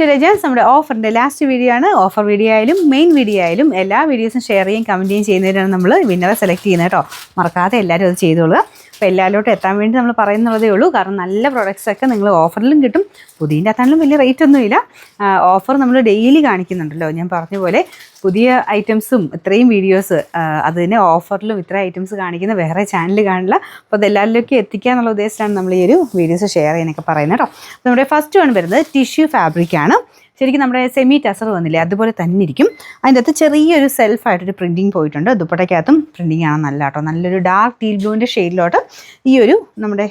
To legends. നമ്മുടെ ഓഫറിൻ്റെ last video ആണ്. ഓഫർ വീഡിയോ ആയാലും മെയിൻ വീഡിയോ ആയാലും എല്ലാ വീഡിയോസും ഷെയർ ചെയ്യും കമൻറ്റ് ചെയ്യും ചെയ്യുന്നതിനാണ് നമ്മൾ വിന്നറെ സെലക്ട് ചെയ്യുന്നത് കേട്ടോ. മറക്കാതെ എല്ലാവരും അത് ചെയ്തോളുക. അപ്പോൾ എല്ലാവരോട്ടും എത്താൻ വേണ്ടി നമ്മൾ പറയുന്നതേ ഉള്ളൂ. കാരണം നല്ല പ്രൊഡക്ട്സൊക്കെ നിങ്ങൾ ഓഫറിലും കിട്ടും. പുതിയതിൻ്റെ അകത്താണെങ്കിലും വലിയ റേറ്റ് ഒന്നുമില്ല. ഓഫർ നമ്മൾ ഡെയിലി കാണിക്കുന്നുണ്ടല്ലോ. ഞാൻ പറഞ്ഞ പോലെ പുതിയ ഐറ്റംസും ഇത്രയും വീഡിയോസ് അത് തന്നെ ഓഫറിലും ഇത്ര ഐറ്റംസ് കാണിക്കുന്ന വേറെ ചാനൽ കാണില്ല. അപ്പോൾ അതെല്ലാവരിലേക്കും എത്തിക്കുക എന്നുള്ള ഉദ്ദേശത്തിലാണ് നമ്മൾ ഈ ഒരു വീഡിയോസ് ഷെയർ ചെയ്യാനൊക്കെ പറയുന്നത് കേട്ടോ. അപ്പോൾ നമ്മുടെ ഫസ്റ്റ് വൺ വരുന്നത് ടിഷ്യൂ ഫാബ്രിക്കാണ്. ശരിക്കും നമ്മുടെ സെമി ടസർ വന്നില്ലേ അതുപോലെ തന്നെ ഇരിക്കും. അതിൻ്റെ അകത്ത് ചെറിയൊരു സെൽഫായിട്ടൊരു പ്രിൻറ്റിങ് പോയിട്ടുണ്ട്. ദുപ്പട്ടയ്ക്കകത്തും പ്രിൻറ്റിങ് ആണ് നല്ല കേട്ടോ. നല്ലൊരു ഡാർക്ക് ടീൽ ബ്ലൂവിൻ്റെ ഷെയ്ഡിലോട്ട് ഈ ഒരു നമ്മുടെ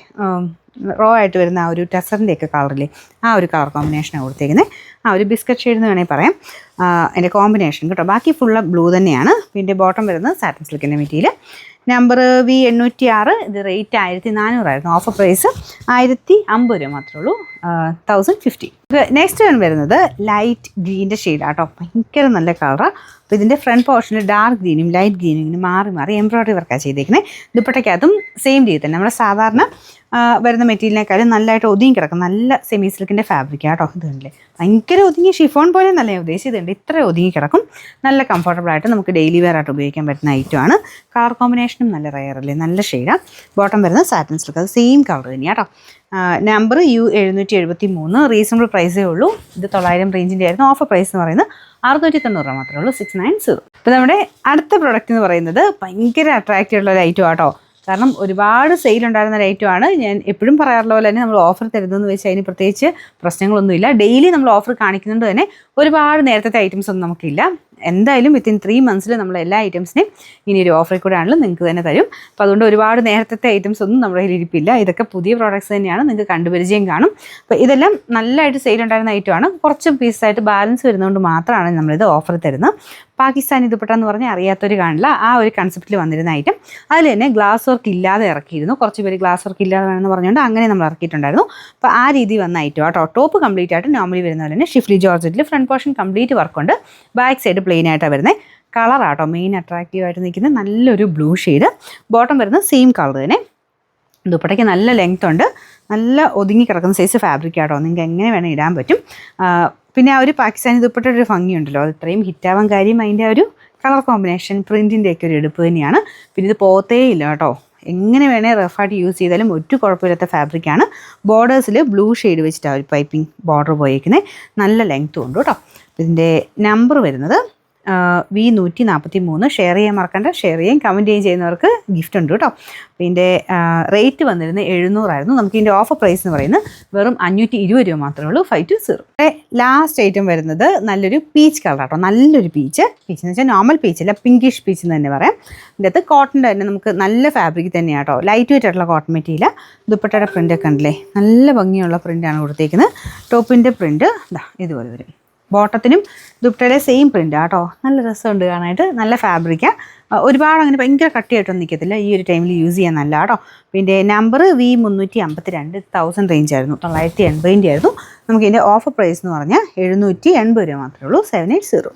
റോ ആയിട്ട് വരുന്ന ആ ഒരു ടസറിൻ്റെയൊക്കെ കളറില്ലേ ആ ഒരു കളർ കോമ്പിനേഷനാണ് കൊടുത്തേക്കുന്നത്. ആ ഒരു ബിസ്ക്കറ്റ് ഷെയ്ഡ് എന്ന് വേണമെങ്കിൽ പറയാം അതിൻ്റെ കോമ്പിനേഷൻ കേട്ടോ. ബാക്കി ഫുള്ള് ബ്ലൂ തന്നെയാണ്. പിന്നെ ബോട്ടം വരുന്നത് സാറ്റിൻ സിൽക്കിൻ്റെ മെറ്റീരിയൽ. Number V806. ഇത് റേറ്റ് 1400 ഓഫർ പ്രൈസ് 1050 രൂപ മാത്രമേ ഉള്ളൂ. 1050. നെക്സ്റ്റ് വൺ വരുന്നത് ലൈറ്റ് ഗ്രീൻ്റെ ഷെയ്ഡാട്ടോ. ഭയങ്കര നല്ല കളറാണ്. അപ്പോൾ ഇതിൻ്റെ ഫ്രണ്ട് പോർഷനിൽ ഡാർക്ക് ഗ്രീനും ലൈറ്റ് ഗ്രീനും ഇങ്ങനെ മാറി മാറി എംബ്രോയ്ഡറി വർക്കാണ് ചെയ്തേക്കുന്നത്. ദുപ്പട്ടയ്ക്കകത്തും സെയിം രീതി തന്നെ നമ്മുടെ സാധാരണ വരുന്ന മെറ്റീരിയലിനേക്കാളും നല്ലതായിട്ട് ഒതുങ്ങി കിടക്കും. നല്ല സെമി സിൽക്കിൻ്റെ ഫാബ്രിക് ആട്ടോ. ഇത് കണ്ടില്ലേ ഭയങ്കര ഒതുങ്ങി ഷിഫോൺ പോലെ നല്ല ഉദ്ദേശിച്ചതുണ്ട്. ഇത്ര ഒതുങ്ങി കിടക്കും. നല്ല കംഫർട്ടബിളായിട്ട് നമുക്ക് ഡെയിലി വെയർ ആയിട്ട് ഉപയോഗിക്കാൻ പറ്റുന്ന ഐറ്റമാണ്. കളർ കോമ്പിനേഷനും നല്ല റയർ അല്ലേ, നല്ല ഷെയ്ഡാണ്. ബോട്ടം വരുന്നത് സാറ്റിൻ സിൽക്ക്, അത് സെയിം കളർ തന്നെയാണ് കേട്ടോ. Number U773. റീസണബിൾ പ്രൈസേ ഉള്ളൂ. ഇത് 900 റേഞ്ചിൻ്റെ ആയിരുന്നു. ഓഫർ പ്രൈസ് എന്ന് പറയുന്നത് 690 രൂപ മാത്രമേ ഉള്ളൂ. 690. അപ്പോൾ നമ്മുടെ അടുത്ത പ്രൊഡക്റ്റ് എന്ന് പറയുന്നത് ഭയങ്കര അട്രാക്റ്റീവ് ഉള്ള ഒരു ഐറ്റം ആട്ടോ. കാരണം ഒരുപാട് സെയിലുണ്ടായിരുന്ന ഒരു ഐറ്റമാണ്. ഞാൻ എപ്പോഴും പറയാറുള്ള പോലെ തന്നെ നമ്മൾ ഓഫർ തരുന്നതെന്ന് വെച്ചാൽ അതിന് പ്രത്യേകിച്ച് പ്രശ്നങ്ങളൊന്നുമില്ല. ഡെയിലി നമ്മൾ ഓഫർ കാണിക്കുന്നുണ്ട് തന്നെ ഒരുപാട് നേരത്തെ ഐറ്റംസ് ഒന്നും നമുക്കില്ല. എന്തായാലും വിത്തിൻ 3 മന്ത്സിൽ നമ്മൾ എല്ലാ ഐറ്റംസിനെയും ഇനി ഒരു ഓഫറിൽ കൂടെ ആണെങ്കിലും നിങ്ങൾക്ക് തന്നെ തരും. അപ്പോൾ അതുകൊണ്ട് ഒരുപാട് നേരത്തെ ഐറ്റംസ് ഒന്നും നമ്മുടെ കയ്യിൽ ഇരിപ്പില്ല. ഇതൊക്കെ പുതിയ പ്രോഡക്റ്റ്സ് തന്നെയാണ്. നിങ്ങൾക്ക് കണ്ടുപരിചയം കാണും. അപ്പോൾ ഇതെല്ലാം നല്ലതായിട്ട് സെയിൽ ഉണ്ടായിരുന്ന ഐറ്റമാണ്. കുറച്ച് പീസായിട്ട് ബാലൻസ് വരുന്നതുകൊണ്ട് മാത്രമാണ് നമ്മളിത് ഓഫർ തരുന്നത്. പാകിസ്ഥാനി ദുപ്പട്ട എന്ന് പറഞ്ഞാൽ അറിയാത്തൊരു കാണില്ല. ആ ഒരു കൺസെപ്റ്റിൽ വന്നിരുന്ന ഐറ്റം. അതിൽ തന്നെ ഗ്ലാസ് വർക്ക് ഇല്ലാതെ ഇറക്കിയിരുന്നു. കുറച്ച് പേര് ഗ്ലാസ് വർക്ക് ഇല്ലാതെ വേണമെന്ന് പറഞ്ഞുകൊണ്ട് അങ്ങനെ നമ്മൾ ഇറക്കിയിട്ടുണ്ടായിരുന്നു. അപ്പോൾ ആ രീതി വന്ന ഐറ്റം കേട്ടോ. ടോപ്പ് കംപ്ലീറ്റ് ആയിട്ട് നോർമലി വരുന്ന പോലെ തന്നെ ഷിഫ്ലി ജോർജറ്റിൽ ഫ്രണ്ട് പോർഷൻ കംപ്ലീറ്റ് വർക്കുണ്ട്. ബാക്ക് സൈഡ് പ്ലെയിൻ ആയിട്ടാണ് വരുന്നത്. കളറാട്ടോ മെയിൻ അട്രാക്റ്റീവായിട്ട് നിൽക്കുന്നത്. നല്ലൊരു ബ്ലൂ ഷെയ്ഡ്. ബോട്ടം വരുന്നത് സെയിം കളർ തന്നെ. ദുപ്പട്ടയ്ക്ക് നല്ല ലെങ്ത് ഉണ്ട്. നല്ല ഒതുങ്ങി കിടക്കുന്ന സൈസ് ഫാബ്രിക് ആട്ടോ. നിങ്ങൾക്ക് എങ്ങനെ വേണം ഇടാൻ പറ്റും. പിന്നെ ആ ഒരു പാകിസ്ഥാനി ദുപ്പട്ടയുടെ ഒരു ഭംഗിയുണ്ടല്ലോ, അത് ഇത്രയും ഹിറ്റാവാൻ കാര്യം അതിൻ്റെ ഒരു കളർ കോമ്പിനേഷൻ പ്രിൻറ്റിൻ്റെയൊക്കെ ഒരു എടുപ്പ് തന്നെയാണ്. പിന്നെ ഇത് പോത്തേ ഇല്ല കേട്ടോ. എങ്ങനെ വേണേൽ റഫായിട്ട് യൂസ് ചെയ്താലും ഒരു കുഴപ്പമില്ലാത്ത ഫാബ്രിക്കാണ്. ബോർഡേഴ്സിൽ ബ്ലൂ ഷെയ്ഡ് വെച്ചിട്ടാണ് ഒരു പൈപ്പിംഗ് ബോർഡർ പോയിരിക്കുന്നത്. നല്ല ലെങ്ത്തും ഉണ്ട് കേട്ടോ. ഇതിൻ്റെ നമ്പർ വരുന്നത് V143. ഷെയർ ചെയ്യാൻ മറക്കണ്ട. ഷെയർ ചെയ്യാൻ കമൻറ്റ് ചെയ്യുന്നവർക്ക് ഗിഫ്റ്റ് ഉണ്ട് കേട്ടോ. ഇതിൻ്റെ റേറ്റ് വന്നിരുന്നത് 700 നമുക്ക് ഇതിൻ്റെ ഓഫർ പ്രൈസ് എന്ന് പറയുന്നത് വെറും 520 രൂപ മാത്രമേ ഉള്ളൂ. 520. ലാസ്റ്റ് ഐറ്റം വരുന്നത് നല്ലൊരു പീച്ച് കളർ കേട്ടോ. നല്ലൊരു പീച്ച് എന്ന് വെച്ചാൽ നോർമൽ പീച്ചല്ല, പിങ്കിഷ് പീച്ച് എന്ന് തന്നെ പറയാം. ഇതിൻ്റെ അകത്ത് കോട്ടൻ്റെ തന്നെ നമുക്ക് നല്ല ഫാബ്രിക് തന്നെയാണ് കേട്ടോ. ലൈറ്റ് വെയിറ്റ് ആയിട്ടുള്ള കോട്ടൺ മെറ്റീരിയൽ. ദുപ്പട്ടയുടെ പ്രിൻ്റൊക്കെ ഉണ്ടല്ലേ, നല്ല ഭംഗിയുള്ള പ്രിൻ്റാണ് കൊടുത്തേക്കുന്നത്. ടോപ്പിൻ്റെ പ്രിൻ്റ് ഇതുപോലെ വരും. ബോട്ടത്തിനും ദുപ്പട്ടയുടെ സെയിം പ്രിൻ്റ് കേട്ടോ. നല്ല രസമുണ്ട് കാണാനായിട്ട്. നല്ല ഫാബ്രിക്കാണ്. ഒരുപാട് അങ്ങനെ ഭയങ്കര കട്ടിയായിട്ടൊന്നും നിൽക്കത്തില്ല. ഈ ഒരു ടൈമിൽ യൂസ് ചെയ്യാൻ നല്ല കേട്ടോ. പിന്നെ നമ്പർ V352. 1000 റേഞ്ച് ആയിരുന്നു. 980 ആയിരുന്നു. നമുക്ക് ഇതിൻ്റെ ഓഫർ പ്രൈസ് എന്ന് പറഞ്ഞാൽ 780 രൂപ മാത്രമേ ഉള്ളൂ. 780.